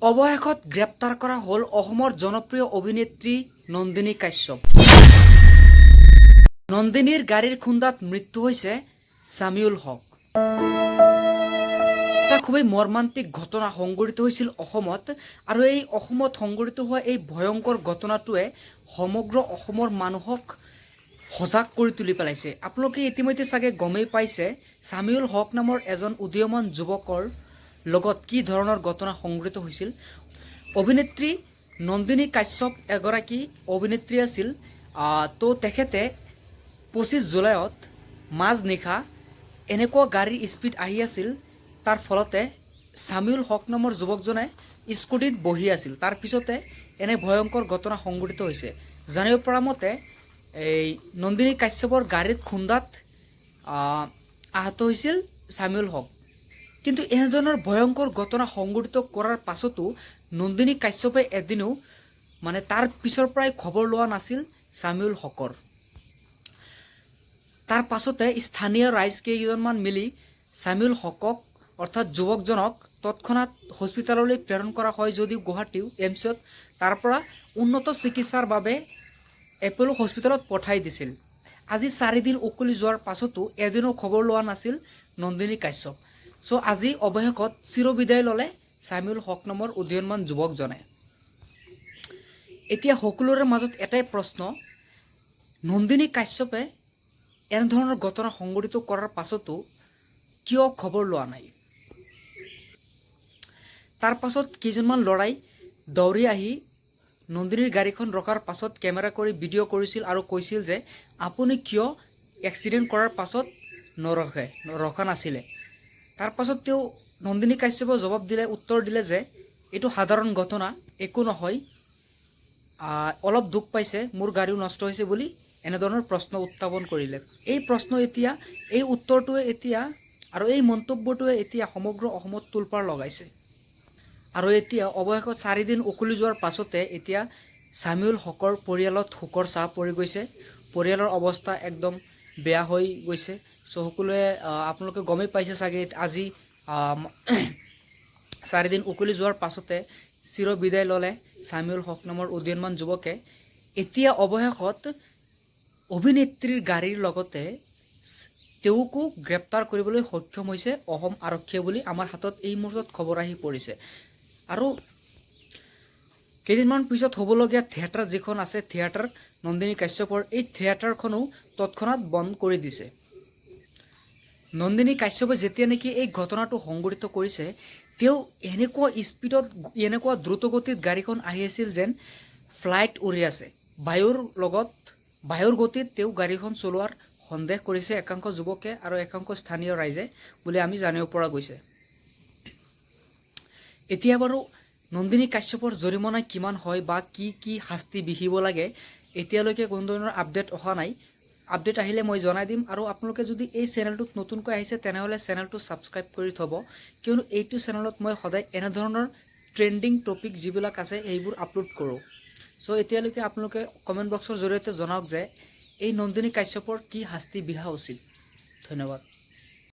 অৱশেষত গ্ৰেপ্তাৰ কৰা হ'ল অসমৰ জনপ্ৰিয় অভিনেত্ৰী নন্দিনী কাশ্যপ। নন্দিনীৰ গাড়ীৰ খুন্দাত মৃত্যু হৈছে সামিউল হক। এটা খুবেই মৰ্মান্তিক ঘটনা সংঘটিত হৈছিল অসমত, আৰু এই অসমত সংঘটিত হোৱা এই ভয়ংকৰ ঘটনাটোৱে সমগ্ৰ অসমৰ মানুহক সজাগ কৰি তুলি পেলাইছে। আপোনালোকে ইতিমধ্যে চাগে গমেই পাইছে সামিউল হক নামৰ এজন উদীয়মান যুৱকৰ লগত কি ধৰণৰ ঘটনা সংঘটিত হৈছিল। অভিনেত্ৰী নন্দিনী কাশ্যপ এগৰাকী অভিনেত্ৰী আছিল। তো তেখেতে 25 জুলাইত মাজনিশা এনেকুৱা গাড়ীৰ স্পীড আহি আছিল, তাৰ ফলতে সামিউল হক নামৰ যুৱকজনে স্কুটিত বহি আছিল। তাৰ পিছতে এনে ভয়ংকৰ ঘটনা সংঘটিত হৈছে। জানিব পৰা মতে এই নন্দিনী কাশ্যপৰ গাড়ীত খুন্দাত আহত হৈছিল সামিউল হক। কিন্তু এনেধৰণৰ ভয়ংকৰ ঘটনা সংঘটিত কৰাৰ পাছতো নন্দিনী কাশ্যপে এদিনো তাৰ পিছৰ পৰাই খবৰ লোৱা নাছিল সামিউল হকৰ। তাৰ পাছতে স্থানীয় ৰাইজ কেইজনমান মিলি সামিউল হকক অৰ্থাৎ যুৱকজনক তৎক্ষণাত হস্পিটাললৈ প্ৰেৰণ কৰা হয় যদিও গুৱাহাটী এইমছত তাৰ পৰা উন্নত চিকিৎসাৰ বাবে এপ'লো হস্পিটালত পঠাই দিছিল। আজি 4 দিন উকলি যোৱাৰ পাছতো এদিনো খবৰ লোৱা নাছিল নন্দিনী কাশ্যপ। আজি অৱশেষত চিৰবিদায় ল'লে সামিউল হক নামৰ উদীয়মান যুৱকজনে। এতিয়া সকলোৰে মাজত এটাই প্ৰশ্ন, নন্দিনী কাশ্যপে এনেধৰণৰ ঘটনা সংঘটিত কৰাৰ পাছতো কিয় খবৰ লোৱা নাই? তাৰ পাছত কেইজনমান ল'ৰাই দৌৰি আহি নন্দিনীৰ গাড়ীখন ৰখাৰ পাছত কেমেৰা কৰি ভিডিঅ' কৰিছিল আৰু কৈছিল যে আপুনি কিয় এক্সিডেণ্ট কৰাৰ পাছত ৰখা নাছিলে। তাৰ পাছত তেওঁ নন্দিনী কাশ্যপে উত্তৰ দিলে যে এইটো সাধাৰণ ঘটনা, একো নহয়, অলপ দুখ পাইছে, মোৰ গাড়ীও নষ্ট হৈছে বুলি এনেধৰণৰ প্ৰশ্ন উত্থাপন কৰিলে। এই উত্তৰটোৱে এতিয়া আৰু এই মন্তব্যটোৱে এতিয়া সমগ্ৰ অসমত তোলপাৰ লগাইছে। আৰু এতিয়া অৱশেষত 4 দিন উকলি যোৱাৰ পাছতে এতিয়া সামিউল হকৰ পৰিয়ালত শোকৰ ছাঁ পৰি গৈছে। পৰিয়ালৰ অৱস্থা একদম বেয়া হৈ গৈছে। সকলোৱে আপোনালোকে গমেই পাইছে চাগে, আজি 4 দিন উকলি যোৱাৰ পাছতে চিৰবিদায় ল'লে সামিউল হক নামৰ উদীয়মান যুৱকে। এতিয়া অৱশেষত অভিনেত্ৰীৰ গাড়ীৰ লগতে তেওঁকো গ্ৰেপ্তাৰ কৰিবলৈ সক্ষম হৈছে অসম আৰক্ষীয়ে বুলি আমাৰ হাতত এই মুহূৰ্তত খবৰ আহি পৰিছে। আৰু কেইদিনমান পিছত হ'বলগীয়া থিয়েটাৰ যিখন আছে, থিয়েটাৰ নন্দিনী কাশ্যপৰ, এই থিয়েটাৰখনো তৎক্ষণাত বন্ধ কৰি দিছে। নন্দিনী কাশ্যপে যেতিয়া নেকি এই ঘটনাটো সংঘটিত কৰিছে, তেওঁ এনেকুৱা স্পীডত, এনেকুৱা দ্ৰুতগতিত গাড়ীখন আহি আছিল যেন ফ্লাইট উৰি আছে। বায়ুৰ গতিত তেওঁ গাড়ীখন চলোৱাৰ সন্দেহ কৰিছে একাংশ যুৱকে আৰু একাংশ স্থানীয় ৰাইজে বুলি আমি জানিব পৰা গৈছে। এতিয়া বাৰু নন্দিনী কাশ্যপৰ জৰিমনা কিমান হয় বা কি শাস্তি বিহিব লাগে, এতিয়ালৈকে কোনো ধৰণৰ আপডেট অহা নাই। আপডেট আহিলে মই জনাই দিম। আৰু আপোনালোকে যদি এই চেনেলটোত নতুনকৈ আহিছে তেনেহ'লে চেনেলটো ছাবস্ক্ৰাইব কৰি থ'ব, কিয়নো এইটো চেনেলত মই সদায় এনেধৰণৰ ট্ৰেণ্ডিং টপিক যিবিলাক আছে সেইবোৰ আপলোড কৰোঁ। এতিয়ালৈকে আপোনালোকে কমেণ্ট বক্সৰ জৰিয়তে জনাওক যে এই নন্দিনী কাশ্যপৰ কি শাস্তি বিহা উচিত। ধন্যবাদ।